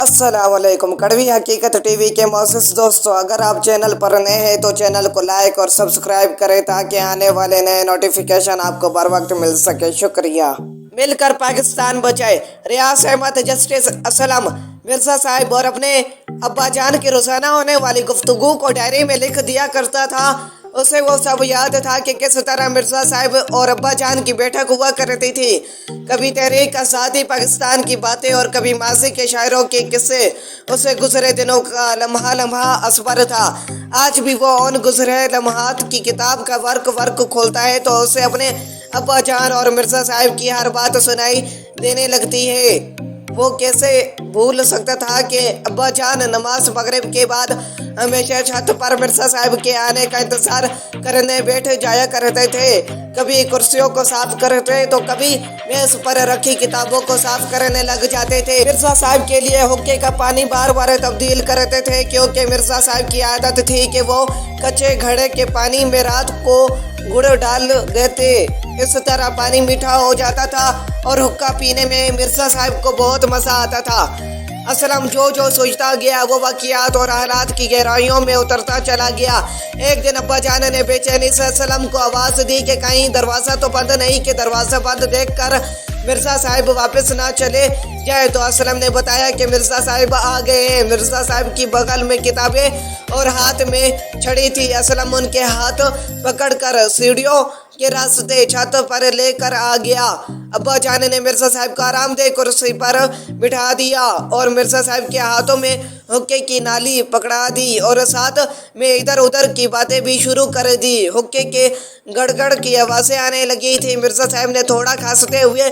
अस्सलाम वालेकुम। कड़वी हकीकत टीवी के मौसूस दोस्तों, अगर आप चैनल पर नए हैं तो चैनल को लाइक और सब्सक्राइब करें ताकि आने वाले नए नोटिफिकेशन आपको बर वक्त मिल सके। शुक्रिया। मिलकर पाकिस्तान बचाए। रियाज अहमद, जस्टिस असलम मिर्जा साहिब और अपने अब्बा जान की रोजाना होने वाली गुफ्तगू को डायरी में लिख दिया करता था। उसे वो सब याद था कि किस तरह मिर्जा साहिब और अब्बा जान की बैठक हुआ करती थी। कभी तहरीक आज़ादी पाकिस्तान की बातें और कभी माजी के शायरों के किस्से। उसे गुजरे दिनों का लम्हा लम्हा असबर था। आज भी वो उन गुजरे लम्हात की किताब का वर्क खोलता है तो उसे अपने अब्बा जान और मिर्जा साहिब की हर बात सुनाई देने लगती है। वो कैसे भूल सकता था कि अब्बा जान नमाज मगरिब के बाद हमेशा छत पर मिर्जा साहिब के आने का इंतजार करने बैठ जाया करते थे। कभी कुर्सियों को साफ करते तो कभी मेज पर रखी किताबों को साफ करने लग जाते थे। मिर्जा साहिब के लिए हुक्के का पानी बार बार तब्दील करते थे क्योंकि मिर्जा साहिब की आदत थी कि वो कच्चे घड़े के पानी में रात को गुड़ डाल देते। इस तरह पानी मीठा हो जाता था और हुक्का पीने में मिर्जा साहिब को बहुत मजा आता था। असलम जो सोचता गया वो वाक़ियात और हालात की गहराइयों में उतरता चला गया। एक दिन अब्बा जान ने बेचैनी से असलम को आवाज़ दी कि कहीं दरवाज़ा तो बंद नहीं, कि दरवाज़ा बंद देखकर मिर्जा साहिब वापस ना चले जाए। तो असलम ने बताया कि मिर्जा साहिब आ गए हैं। मिर्जा साहिब की बगल में किताबें और हाथ में छड़ी थी। असलम उनके हाथ पकड़कर सीढ़ियों के रास्ते छत पर लेकर आ गया। अब्बा जान ने मिर्जा साहिब को आरामदेह कुर्सी पर बिठा दिया और मिर्जा साहिब के हाथों में हुक्के की नाली पकड़ा दी और साथ में इधर उधर की बातें भी शुरू कर दी। हुक्के के गड़गड़ की आवाज़ें आने लगी थी। मिर्जा साहिब ने थोड़ा खांसते हुए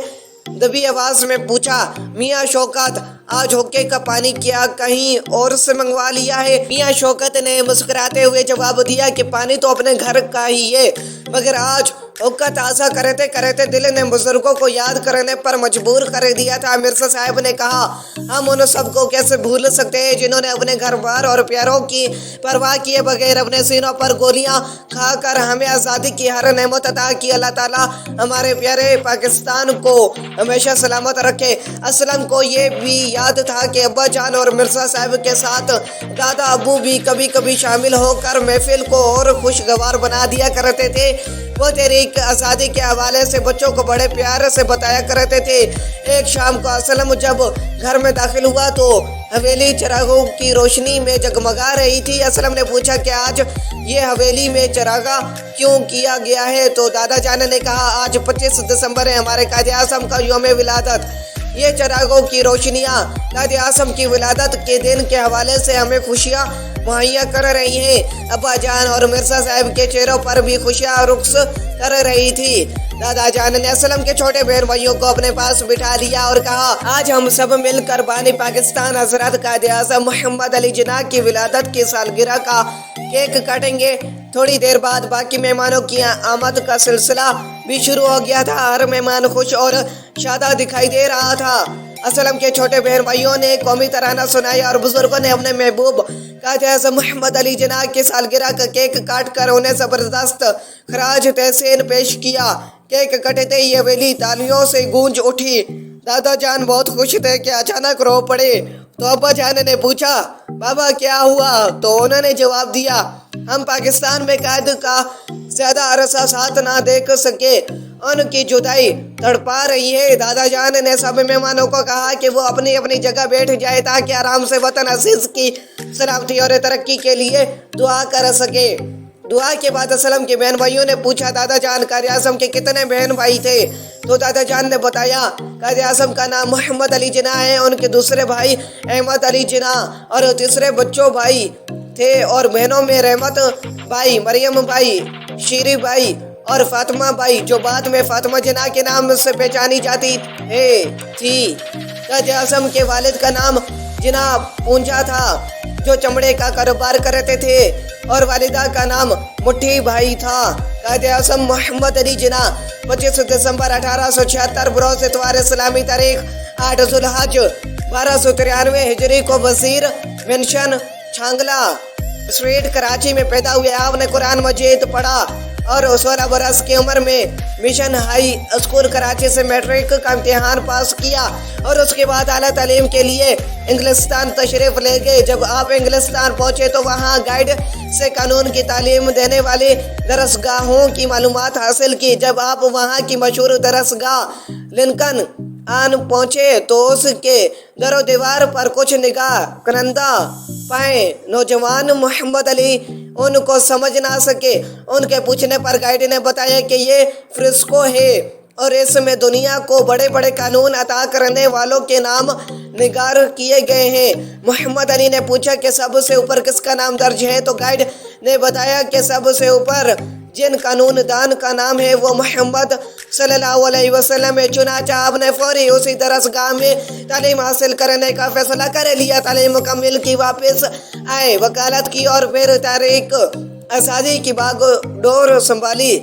दबी आवाज में पूछा, मियाँ शौकत, आज हुक्के का पानी क्या कहीं और से मंगवा लिया है? मियाँ शौकत ने मुस्कुराते हुए जवाब दिया कि पानी तो अपने घर का ही है, मगर आज हुक्का ताज़ा करते करते दिल ने बुजुर्गों को याद करने पर मजबूर कर दिया था। मिर्जा साहिब ने कहा, हम उन सबको कैसे भूल सकते हैं जिन्होंने अपने घर बार और प्यारों की परवाह किए बगैर अपने सीनों पर गोलियां खाकर हमें आज़ादी की हर नेमत अता की। अल्लाह ताला हमारे प्यारे पाकिस्तान को हमेशा सलामत रखे। असलम को ये भी याद था कि अब्बा जान और मिर्जा साहिब के साथ दादा अबू भी कभी कभी शामिल होकर महफिल को और खुशगवार बना दिया करते थे। वो तहरीक आज़ादी के हवाले से बच्चों को बड़े प्यार से बताया करते थे। एक शाम को असलम जब घर में दाखिल हुआ तो हवेली चिरागों की रोशनी में जगमगा रही थी। असलम ने पूछा कि आज ये हवेली में चिरागा क्यों किया गया है? तो दादा जान ने कहा, आज 25 दिसंबर है, हमारे कायदे आज़म का यौम विलादत। ये चिरागों की रोशनियाँ कायदे आज़म की विलादत के दिन के हवाले से हमें खुशियाँ मुहैया कर रही हैं। अब्बा जान और मिर्जा साहिब के चेहरों पर भी खुशियाँ रुख्स कर रही थी। दादा जान ने असलम के छोटे बहन भाइयों को अपने पास बिठा लिया और कहा, आज हम सब मिलकर बानी पाकिस्तान हजरत कायदे आज़म मोहम्मद अली जिन्ना की विलादत की सालगिरह का केक काटेंगे। थोड़ी देर बाद बाकी मेहमानों की आमद का सिलसिला भी शुरू हो गया था। हर मेहमान खुश और शादा दिखाई दे रहा था। असलम के छोटे बहन भाइयों ने कौमी तराना सुनाया और बुजुर्गों ने अपने महबूब कायदे आज़म मोहम्मद अली जिन्ना की सालगिरह का केक काट कर उन्हें ज़बरदस्त खराज तहसीन पेश किया। केक कटते ही हवेली तालियों से गूंज उठी। दादा जान बहुत खुश थे कि अचानक रो पड़े। तो अब्बा जान ने पूछा, बाबा क्या हुआ? तो उन्होंने जवाब दिया, हम पाकिस्तान में कैद का ज़्यादा अरसा साथ ना देख सके, उनकी जुदाई तड़पा रही है। दादा जान ने सब मेहमानों को कहा कि वो अपनी अपनी जगह बैठ जाए ताकि आराम से वतन अजीज की सलामती और तरक्की के लिए दुआ कर सके। दुआ के बाद असलम के बहन भाइयों ने पूछा, दादा जान कायदे आज़म के कितने बहन भाई थे? तो दादा जान ने बताया, कायदे आज़म का नाम मोहम्मद अली जिन्ना है, उनके दूसरे भाई अहमद अली जिन्ना और तीसरे बच्चों भाई थे और बहनों में रहमत भाई, मरियम भाई, शीरी भाई और फातिमा भाई, जो बाद में फातिमा जिन्ना के नाम से पहचानी जाती थी। कायदे आज़म के वालिद का नाम जिन्ना पूंजा था जो चमड़े का कारोबार करते थे और वालिदा का नाम मुट्ठी भाई था। कायदे आज़म मोहम्मद अली जिन्ना 25 दिसंबर 1876 बरोज़ इतवार इस्लामी तारीख 8 ज़ुल्हज 1293 हिजरी को वजीर मेंशन छांगला स्ट्रीट कराची में पैदा हुए। आपने कुरान मजीद पढ़ा اور 16 برس کی عمر میں مشن ہائی اسکول کراچی سے میٹرک کا امتحان پاس کیا اور اس کے بعد اعلیٰ تعلیم کے لیے انگلستان تشریف لے گئے۔ جب آپ انگلستان پہنچے تو وہاں گائیڈ سے قانون کی تعلیم دینے والی درسگاہوں کی معلومات حاصل کی۔ جب آپ وہاں کی مشہور درسگاہ لنکن آن پہنچے تو اس کے در و دیوار پر کچھ نگاہ کنندہ پائے۔ نوجوان محمد علی ان کو سمجھ نہ سکے۔ ان کے پوچھنے پر گائیڈ نے بتایا کہ یہ فرسکو ہے اور اس میں دنیا کو بڑے بڑے قانون عطا کرنے والوں کے نام نگار کیے گئے ہیں۔ محمد علی نے پوچھا کہ سب سے اوپر کس کا نام درج ہے تو گائیڈ نے بتایا کہ سب سے اوپر جن قانون دان کا نام ہے وہ محمد صلی اللہ علیہ وسلم ہے۔ چنانچہ آپ نے فوری اسی درسگاہ میں تعلیم حاصل کرنے کا فیصلہ کر لیا۔ تعلیم مکمل کی، واپس آئے، وکالت کی اور پھر تحریک آزادی کی باغ ڈور سنبھالی۔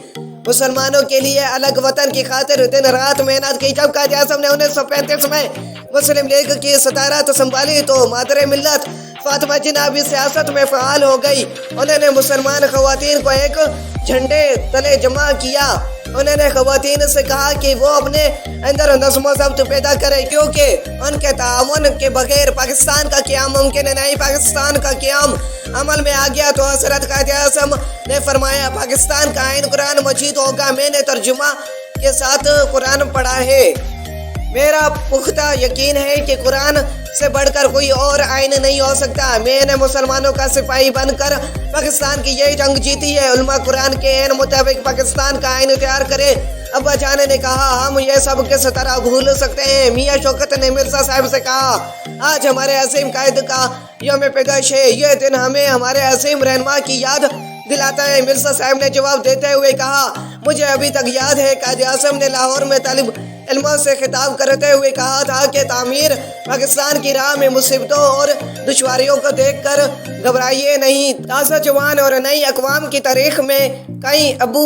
مسلمانوں کے لیے الگ وطن کی خاطر دن رات محنت کی۔ جب قائد اعظم نے 1935 میں مسلم لیگ کی صدارت سنبھالی تو مادر ملت فاطمہ جناح بھی سیاست میں فعال ہو گئی۔ انہوں نے مسلمان خواتین کو ایک جھنڈے تلے جمع کیا۔ انہوں نے خواتین سے کہا کہ وہ اپنے اندر نظم و ضبط پیدا کرے کیونکہ ان کے تعاون کے بغیر پاکستان کا قیام ممکن نہیں۔ پاکستان کا قیام عمل میں آ گیا تو حضرت قائد اعظم نے فرمایا پاکستان کا آئین قرآن مجید ہوگا۔ میں نے ترجمہ کے ساتھ قرآن پڑھا ہے۔ میرا پختہ یقین ہے کہ قرآن سے بڑھ کر کوئی اور آئین نہیں ہو سکتا۔ میں نے مسلمانوں کا سپاہی بن کر پاکستان کی یہی جنگ جیتی ہے۔ علماء قرآن کے عین مطابق پاکستان کا آئین تیار کرے۔ ابا جان نے کہا ہم یہ سب کس طرح بھول سکتے ہیں۔ میاں شوکت نے مرزا صاحب سے کہا آج ہمارے عظیم قائد کا یوم پیدائش ہے، یہ دن ہمیں ہمارے عظیم رہنما کی یاد دلاتا ہے۔ مرزا صاحب نے جواب دیتے ہوئے کہا مجھے ابھی تک یاد ہے قائد اعظم نے لاہور میں طالب علموں سے خطاب کرتے ہوئے کہا تھا کہ تعمیر پاکستان کی راہ میں مصیبتوں اور دشواریوں کو دیکھ کر گھبرائیے نہیں۔ تازہ جوان اور نئی اقوام کی تاریخ میں کئی اب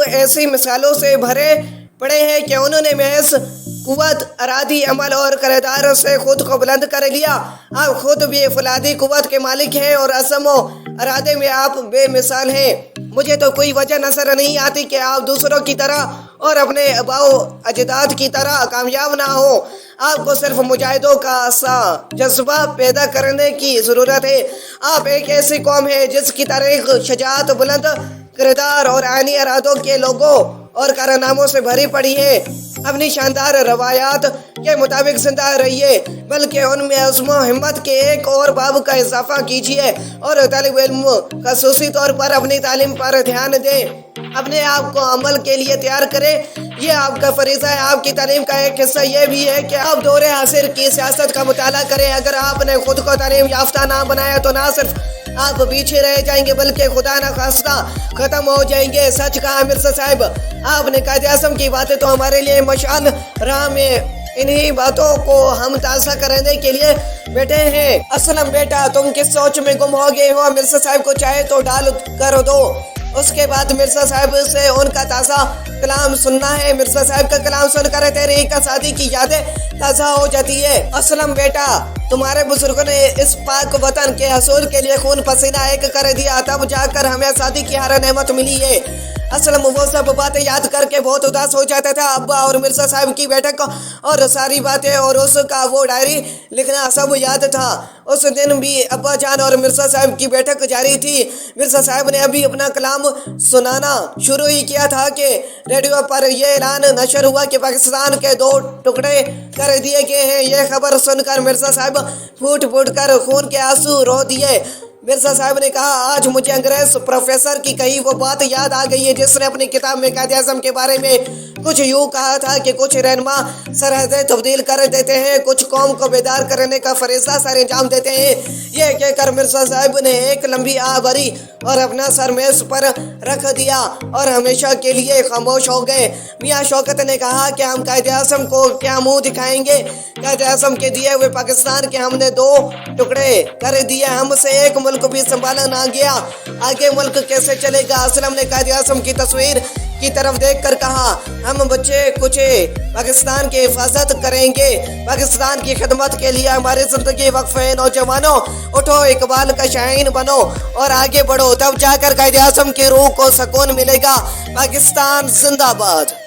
ایسی مثالوں سے بھرے پڑے ہیں کہ انہوں نے محض قوت ارادی عمل اور کردار سے خود کو بلند کر لیا۔ آپ خود بھی فولادی قوت کے مالک ہیں اور عزم و ارادے میں آپ بے مثال ہیں۔ مجھے تو کوئی وجہ نظر نہیں آتی کہ آپ دوسروں کی طرح اور اپنے آباء و اجداد کی طرح کامیاب نہ ہو۔ آپ کو صرف مجاہدوں کا سا جذبہ پیدا کرنے کی ضرورت ہے۔ آپ ایک ایسی قوم ہے جس کی تاریخ شجاعت، بلند کردار اور آئینی ارادوں کے لوگوں اور کارناموں سے بھری پڑی ہے۔ اپنی شاندار روایات کے مطابق زندہ رہیے، بلکہ ان میں عزم و ہمت کے ایک اور باب کا اضافہ کیجیے اور طالب علم خصوصی طور پر اپنی تعلیم پر دھیان دیں۔ اپنے آپ کو عمل کے لیے تیار کریں، یہ آپ کا فریضہ ہے۔ آپ کی تعلیم کا ایک حصہ یہ بھی ہے کہ آپ دور حاضر کی سیاست کا مطالعہ کریں۔ اگر آپ نے خود کو تعلیم یافتہ نہ بنایا تو نہ صرف آپ پیچھے رہ جائیں گے بلکہ خدا نہ خواستہ ختم ہو جائیں گے۔ سچ کہا مرزا صاحب، آپ نے قائد اعظم کی باتیں تو ہمارے لیے مشعل راہ میں، انہی باتوں کو ہم تازہ کرنے کے لیے بیٹھے ہیں۔ اسلم بیٹا تم کس سوچ میں گم ہو گئے ہو؟ مرزا صاحب کو چاہے تو ڈال کر دو۔ اس کے بعد مرزا صاحب سے ان کا تازہ کلام سننا ہے۔ مرزا صاحب کا کلام سن کر تحریک آزادی کی یادیں تازہ ہو جاتی ہے۔ اسلم بیٹا تمہارے بزرگوں نے اس پاک وطن کے حصول کے لیے خون پسینہ ایک کر دیا، تب جا کر ہمیں آزادی کی ہر نعمت ملی ہے۔ اسلم وہ سب باتیں یاد کر کے بہت اداس ہو جاتا تھا۔ ابا اور مرزا صاحب کی بیٹھک اور ساری باتیں اور اس کا وہ ڈائری لکھنا سب یاد تھا۔ اس دن بھی ابا جان اور مرزا صاحب کی بیٹھک جاری تھی۔ مرزا صاحب نے ابھی اپنا کلام سنانا شروع ہی کیا تھا کہ ریڈیو پر یہ اعلان نشر ہوا کہ پاکستان کے 2 ٹکڑے کر دیے گئے ہیں۔ یہ خبر سن کر مرزا صاحب پھوٹ پھوٹ کر خون کے آنسو رو دیے۔ مرزا صاحب نے کہا آج مجھے انگریز پروفیسر کی کہی وہ بات یاد آ گئی ہے جس نے اپنی کتاب میں قائد اعظم کے بارے میں کچھ یوں کہا تھا کہ کچھ رہنما سرحدیں تبدیل کر دیتے ہیں، کچھ قوم کو بیدار کرنے کا فریضہ سر انجام دیتے ہیں۔ یہ کہہ کر مرزا صاحب نے ایک لمبی آہ بھری اور اپنا سر میز پر رکھ دیا اور ہمیشہ کے لیے خاموش ہو گئے۔ میاں شوکت نے کہا کہ ہم قائد اعظم کو کیا منہ دکھائیں گے؟ قائد اعظم کے دیے ہوئے پاکستان کے ہم نے 2 ٹکڑے کر دیے، ہم سے ایک ملک بھی سنبھالا نہ گیا، آگے ملک کیسے چلے گا؟ اسلم نے قائد اعظم کی تصویر کی طرف دیکھ کر کہا، ہم بچے کچے پاکستان کی حفاظت کریں گے، پاکستان کی خدمت کے لیے ہماری زندگی وقف ہے۔ نوجوانوں اٹھو، اقبال کا شاہین بنو اور آگے بڑھو، تب جا کر قائد اعظم کی روح کو سکون ملے گا۔ پاکستان زندہ باد۔